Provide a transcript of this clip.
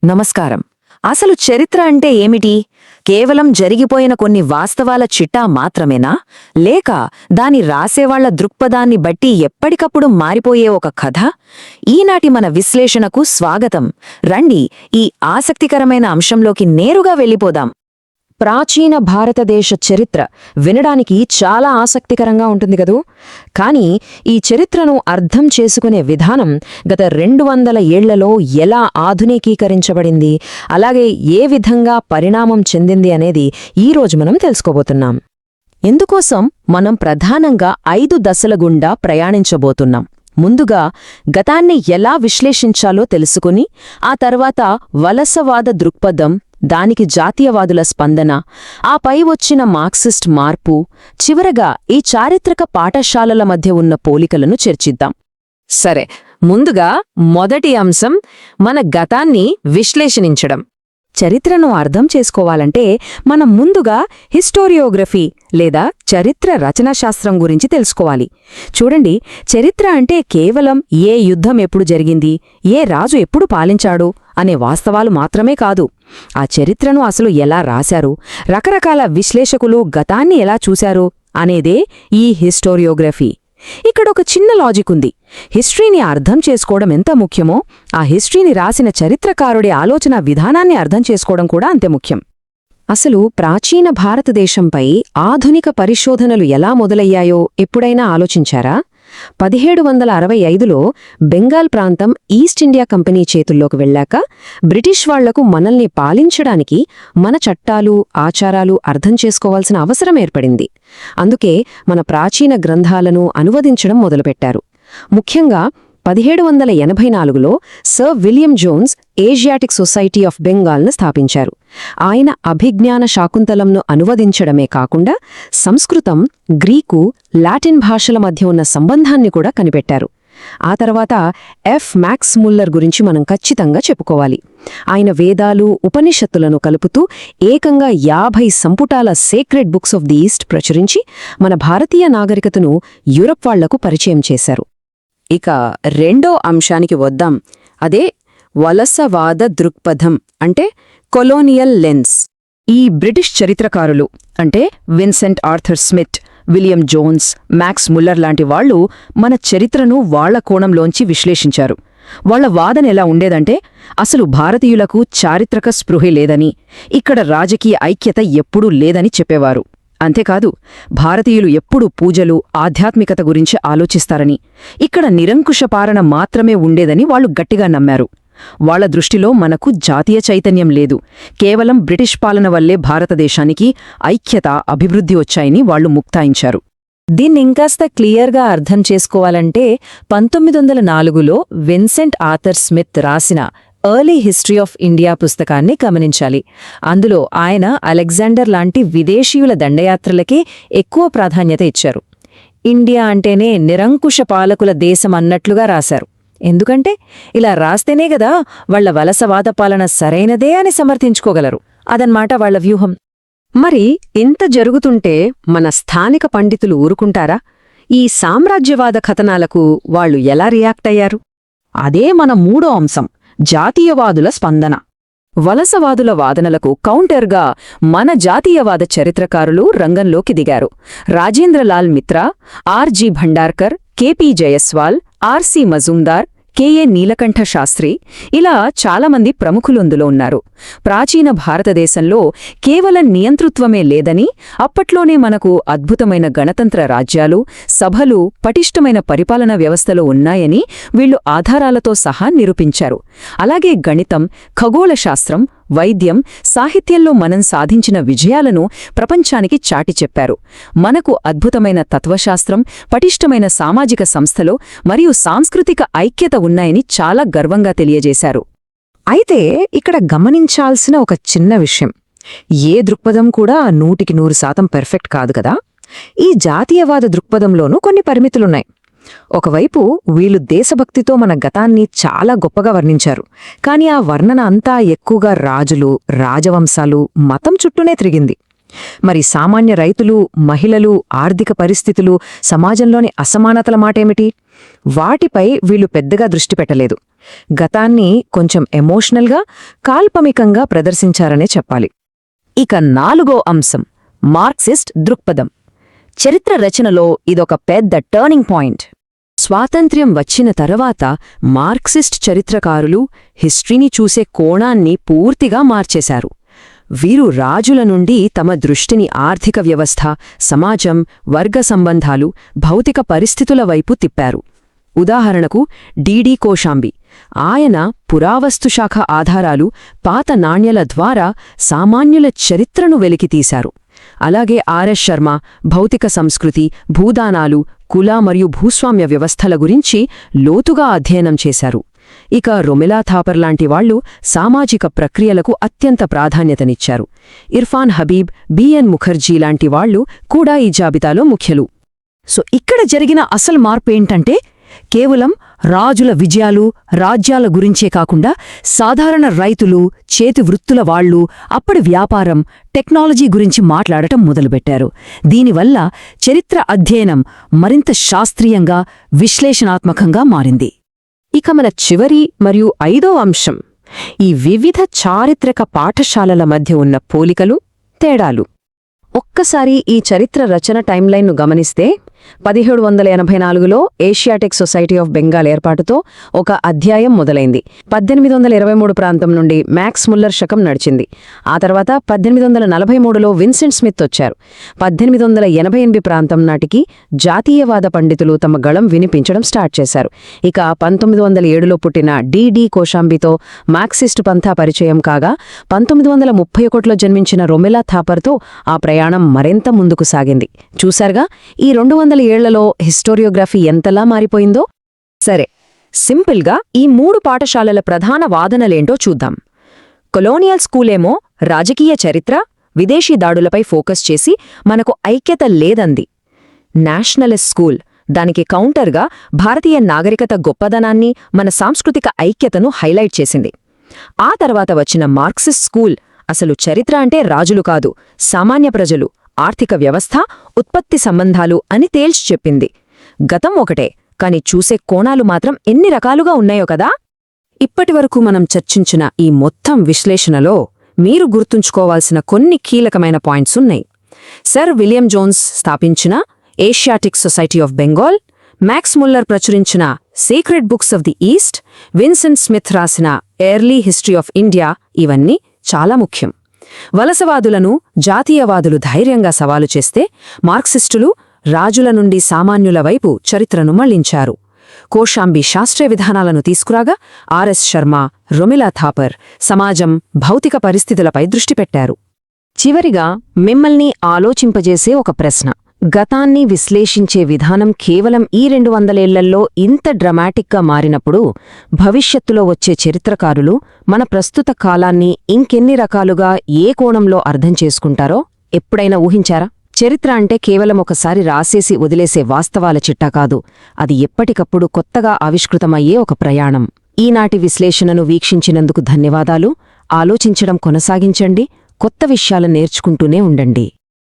నమస్కారం. అసలు చరిత్ర అంటే ఏమిటి? కేవలం జరిగిపోయిన కొన్ని వాస్తవాల చిట్టా మాత్రమేనా? లేక దాని రాసేవాళ్ల దృక్పథాన్ని బట్టి ఎప్పటికప్పుడు మారిపోయే ఒక కథ? ఈనాటి మన విశ్లేషణకు స్వాగతం. రండి, ఈ ఆసక్తికరమైన అంశంలోకి నేరుగా వెళ్ళిపోదాం. ప్రాచీన భారతదేశ చరిత్ర వినడానికి చాలా ఆసక్తికరంగా ఉంటుంది కదూ. కానీ ఈ చరిత్రను అర్థం చేసుకునే విధానం గత 200 ఏళ్లలో ఎలా ఆధునికీకరించబడింది, అలాగే ఏ విధంగా పరిణామం చెందింది అనేది ఈరోజు మనం తెలుసుకోబోతున్నాం. ఇందుకోసం మనం ప్రధానంగా 5 దశల గుండా ప్రయాణించబోతున్నాం. ముందుగా గతాన్ని ఎలా విశ్లేషించాలో తెలుసుకుని, ఆ తర్వాత వలసవాద దృక్పథం, దానికి జాతీయవాదుల స్పందన, ఆపై వచ్చిన మార్క్సిస్ట్ మార్పు, చివరగా ఈ చారిత్రక పాఠశాలల మధ్య ఉన్న పోలికలను చర్చిద్దాం. సరే, ముందుగా మొదటి అంశం మన గతాన్ని విశ్లేషించడం. చరిత్రను అర్థం చేసుకోవాలంటే మనం ముందుగా హిస్టోరియోగ్రఫీ లేదా చరిత్ర రచనాశాస్త్రం గురించి తెలుసుకోవాలి. చూడండి, చరిత్ర అంటే కేవలం ఏ యుద్ధం ఎప్పుడు జరిగింది, ఏ రాజు ఎప్పుడు పాలించాడు అనే వాస్తవాలు మాత్రమే కాదు. ఆ చరిత్రను అసలు ఎలా రాశారు, రకరకాల విశ్లేషకులు గతాన్ని ఎలా చూశారు అనేదే ఈ హిస్టోరియోగ్రఫీ. ఇక్కడొక చిన్న లాజిక్ ఉంది. హిస్టరీని అర్థం చేసుకోవడం ఎంత ముఖ్యమో, ఆ హిస్టరీని రాసిన చరిత్రకారుడి ఆలోచన విధానాన్ని అర్థం చేసుకోవడం కూడా అంతే ముఖ్యం. అసలు ప్రాచీన భారతదేశంపై ఆధునిక పరిశోధనలు ఎలా మొదలయ్యాయో ఎప్పుడైనా ఆలోచించారా? 1765లో బెంగాల్ ప్రాంతం ఈస్ట్ ఇండియా కంపెనీ చేతుల్లోకి వెళ్ళాక బ్రిటిష్ వాళ్లకు మనల్ని పాలించడానికి మన చట్టాలు, ఆచారాలు అర్థం చేసుకోవాల్సిన అవసరం ఏర్పడింది. అందుకే మన ప్రాచీన గ్రంథాలను అనువదించడం మొదలుపెట్టారు. ముఖ్యంగా 1784లో sir William Jones Asiatic Society of బెంగాల్ను స్థాపించారు. ఆయన అభిజ్ఞాన శాకుంతలంను అనువదించడమే కాకుండా సంస్కృతం, గ్రీకు, లాటిన్ భాషల మధ్య ఉన్న సంబంధాన్ని కూడా కనిపెట్టారు. ఆ తర్వాత మ్యాక్స్ ముల్లర్ గురించి మనం ఖచ్చితంగా చెప్పుకోవాలి. ఆయన వేదాలు, ఉపనిషత్తులను కలుపుతూ ఏకంగా 50 సంపుటాల Sacred Books of the East ప్రచురించి మన భారతీయ నాగరికతను యూరప్ వాళ్లకు పరిచయం చేశారు. ఇక రెండో అంశానికి వద్దాం. అదే వలసవాద దృక్పథం, అంటే కొలోనియల్ లెన్స్. ఈ బ్రిటిష్ చరిత్రకారులు అంటే Vincent Arthur Smith, William Jones, Max Muller లాంటి వాళ్లు మన చరిత్రను వాళ్ల కోణంలోంచి విశ్లేషించారు. వాళ్ల వాదన ఎలా ఉండేదంటే, అసలు భారతీయులకు చారిత్రక స్పృహే లేదని, ఇక్కడ రాజకీయ ఐక్యత ఎప్పుడూ లేదని చెప్పేవారు. అంతేకాదు, భారతీయులు ఎప్పుడూ పూజలు, ఆధ్యాత్మికత గురించి ఆలోచిస్తారని, ఇక్కడ నిరంకుశపాలన మాత్రమే ఉండేదని వాళ్లు గట్టిగా నమ్మారు. వాళ్ల దృష్టిలో మనకు జాతీయ చైతన్యం లేదు, కేవలం బ్రిటిష్ పాలన వల్లే భారతదేశానికి ఐక్యత, అభివృద్ధి వచ్చాయని వాళ్లు ముక్తాయించారు. దీన్నింకాస్త క్లియర్గా అర్థం చేసుకోవాలంటే 1904లో విన్సెంట్ ఆర్థర్ స్మిత్ రాసిన ఎర్లీ హిస్టరీ ఆఫ్ ఇండియా పుస్తకాన్ని గమనించాలి. అందులో ఆయన అలెగ్జాండర్ లాంటి విదేశీయుల దండయాత్రలకే ఎక్కువ ప్రాధాన్యత ఇచ్చారు. ఇండియా అంటేనే నిరంకుశ పాలకుల దేశం అన్నట్లుగా రాశారు. ఎందుకంటే ఇలా రాస్తేనే గదా వాళ్ల వలసవాద పాలన సరైనదే అని సమర్థించుకోగలరు. అదన్మాట వాళ్ల వ్యూహం. మరి ఇంత జరుగుతుంటే మన స్థానిక పండితులు ఊరుకుంటారా? ఈ సామ్రాజ్యవాద కథనాలకు వాళ్లు ఎలా రియాక్ట్ అయ్యారు? అదే మన మూడో అంశం, జాతీయవాదుల స్పందన. వలసవాదుల వాదనలకు కౌంటర్గా మన జాతీయవాద చరిత్రకారులు రంగంలోకి దిగారు. రాజేంద్రలాల్ మిత్రా, ఆర్.జి. భండార్కర్, కె.పి. జయస్వాల్, ఆర్.సి. మజుందార్, కె.ఏ. నీలకంఠ శాస్త్రి, ఇలా చాలామంది ప్రముఖులందులో ఉన్నారు. ప్రాచీన భారతదేశంలో కేవలం నియంతృత్వమే లేదని, అప్పట్లోనే మనకు అద్భుతమైన గణతంత్ర రాజ్యాలు, సభలు, పటిష్టమైన పరిపాలనా వ్యవస్థలు ఉన్నాయని వీళ్లు ఆధారాలతో సహా నిరూపించారు. అలాగే గణితం, ఖగోళశాస్త్రం, వైద్యం, సాహిత్యంలో మనం సాధించిన విజయాలను ప్రపంచానికి చాటి చెప్పారు. మనకు అద్భుతమైన తత్వశాస్త్రం, పటిష్టమైన సామాజిక సంస్థలు మరియు సాంస్కృతిక ఐక్యత ఉన్నాయని చాలా గర్వంగా తెలియజేశారు. అయితే ఇక్కడ గమనించాల్సిన ఒక చిన్న విషయం, ఏ దృక్పథం కూడా 100% పెర్ఫెక్ట్ కాదు కదా. ఈ జాతీయవాద దృక్పథంలోనూ కొన్ని పరిమితులున్నాయి. ఒకవైపు వీళ్ళు దేశభక్తితో మన గతాన్ని చాలా గొప్పగా వర్ణించారు. కాని ఆ వర్ణన అంతా ఎక్కువగా రాజులు, రాజవంశాలు, మతం చుట్టూనే తిరిగింది. మరి సామాన్య రైతులు, మహిళలు, ఆర్థిక పరిస్థితులు, సమాజంలోని అసమానతల మాటేమిటి? వాటిపై వీళ్ళు పెద్దగా దృష్టి పెట్టలేదు. గతాన్ని కొంచెం ఎమోషనల్గా, కాల్పనికంగా ప్రదర్శించారనే చెప్పాలి. ఇక 4వ అంశం మార్క్సిస్ట్ దృక్పథం. చరిత్ర రచనలో ఇదొక పెద్ద టర్నింగ్ పాయింట్. స్వాతంత్ర్యం వచ్చిన తర్వాత మార్క్సిస్ట్ చరిత్రకారులు హిస్టరీని చూసే కోణాన్ని పూర్తిగా మార్చేశారు. వీరు రాజుల నుండి తమ దృష్టిని ఆర్థిక వ్యవస్థ, సమాజం, వర్గ సంబంధాలు, భౌతిక పరిస్థితుల వైపు తిప్పారు. ఉదాహరణకు డిడి కోశాంబి. ఆయన పురావస్తుశాఖ ఆధారాలు, పాత నాణ్యాల ద్వారా సామాన్యుల చరిత్రను వెలికితీశారు. అలాగే ఆర్ఎస్ శర్మ భౌతిక సంస్కృతి, భూదానాలు, కుల మరియు భూస్వామ్య వ్యవస్థల గురించి లోతుగా అధ్యయనం చేశారు. ఇక రొమిలా థాపర్ లాంటి వాళ్లు సామాజిక ప్రక్రియలకు అత్యంత ప్రాధాన్యతనిచ్చారు. ఇర్ఫాన్ హబీబ్, బిఎన్ ముఖర్జీ లాంటి వాళ్లు కూడా ఈ జాబితాలో ముఖ్యులు. సో ఇక్కడ జరిగిన అసలు మార్పేంటంటే కేవలం రాజుల విజయాలు, రాజ్యాల గురించే కాకుండా సాధారణ రైతులు, చేతి వృత్తుల వాళ్లు, అప్పటి వ్యాపారం, టెక్నాలజీ గురించి మాట్లాడటం మొదలుపెట్టారు. దీనివల్ల చరిత్ర అధ్యయనం మరింత శాస్త్రీయంగా, విశ్లేషణాత్మకంగా మారింది. ఇక మన చివరి మరియు 5వ అంశం ఈ వివిధ చారిత్రక పాఠశాలల మధ్య ఉన్న పోలికలు, తేడాలు. ఒక్కసారి ఈ చరిత్ర రచన టైమ్లైన్ను గమనిస్తే 1784లో ఏషియాటిక్ సొసైటీ ఆఫ్ బెంగాల్ ఏర్పాటుతో ఒక అధ్యాయం మొదలైంది. 1823 ప్రాంతం నుండి మ్యాక్స్ ముల్లర్ శకం నడిచింది. ఆ తర్వాత 1843లో విన్సెంట్ స్మిత్ వచ్చారు. 1888 ప్రాంతం నాటికి జాతీయవాద పండితులు తమ గళం వినిపించడం స్టార్ట్ చేశారు. ఇక 1907లో పుట్టిన డిడి కోశాంబితో మార్క్సిస్టు పంథా పరిచయం కాగా 1931లో జన్మించిన రొమిలా థాపర్తో ఆ ప్రయాణం మరింత ముందుకు సాగింది. చూశారుగా ఈ 200 ఏళ్లలో హిస్టోరియోగ్రఫీ ఎంతలా మారిపోయిందో. సరే, సింపుల్గా ఈ 3 పాఠశాలల ప్రధాన వాదనలేంటో చూద్దాం. కొలోనియల్ స్కూలేమో రాజకీయ చరిత్ర, విదేశీ దాడులపై ఫోకస్ చేసి మనకు ఐక్యత లేదంది. నేషనలిస్ట్ స్కూల్ దానికి కౌంటర్గా భారతీయ నాగరికత గొప్పదనాన్ని, మన సాంస్కృతిక ఐక్యతను హైలైట్ చేసింది. ఆ తర్వాత వచ్చిన మార్క్సిస్ట్ స్కూల్ అసలు చరిత్ర అంటే రాజులు కాదు, సామాన్య ప్రజలు, ఆర్థిక వ్యవస్థ, ఉత్పత్తి సంబంధాలు అని తేల్చి చెప్పింది. గతం ఒకటే, కాని చూసే కోణాలు మాత్రం ఎన్ని రకాలుగా ఉన్నాయో కదా. ఇప్పటివరకు మనం చర్చించిన ఈ మొత్తం విశ్లేషణలో మీరు గుర్తుంచుకోవాల్సిన కొన్ని కీలకమైన పాయింట్స్ ఉన్నాయి. సర్ విలియం జోన్స్ స్థాపించిన Asiatic Society of Bengal, Max Muller ప్రచురించిన Secret Books of the East, Vincent Smith రాసిన ఎర్లీ హిస్టరీ ఆఫ్ ఇండియా, ఇవన్నీ చాలా ముఖ్యం. వలసవాదులను జాతీయవాదులు ధైర్యంగా సవాలు చేస్తే మార్క్సిస్టులు రాజుల నుండి సామాన్యుల వైపు చరిత్రను మళ్లించారు. కోశాంబి శాస్త్రీయ విధానాలను తీసుకురాగా ఆర్ఎస్ శర్మ, రొమిలా థాపర్ సమాజం, భౌతిక పరిస్థితులపై దృష్టి పెట్టారు. చివరిగా మిమ్మల్ని ఆలోచింపజేసే ఒక ప్రశ్న. గతాన్ని విశ్లేషించే విధానం కేవలం ఈ 200 ఏళ్లలో ఇంత డ్రమాటిక్గా మారినప్పుడు భవిష్యత్తులో వచ్చే చరిత్రకారులు మన ప్రస్తుత కాలాన్ని ఇంకెన్ని రకాలుగా, ఏ కోణంలో అర్థం చేసుకుంటారో ఎప్పుడైనా ఊహించారా? చరిత్ర అంటే కేవలం ఒకసారి రాసేసి వదిలేసే వాస్తవాల చిట్టా కాదు, అది ఎప్పటికప్పుడు కొత్తగా ఆవిష్కృతమయ్యే ఒక ప్రయాణం. ఈనాటి విశ్లేషణను వీక్షించినందుకు ధన్యవాదాలు. ఆలోచించడం కొనసాగించండి, కొత్త విషయాలు నేర్చుకుంటూనే ఉండండి.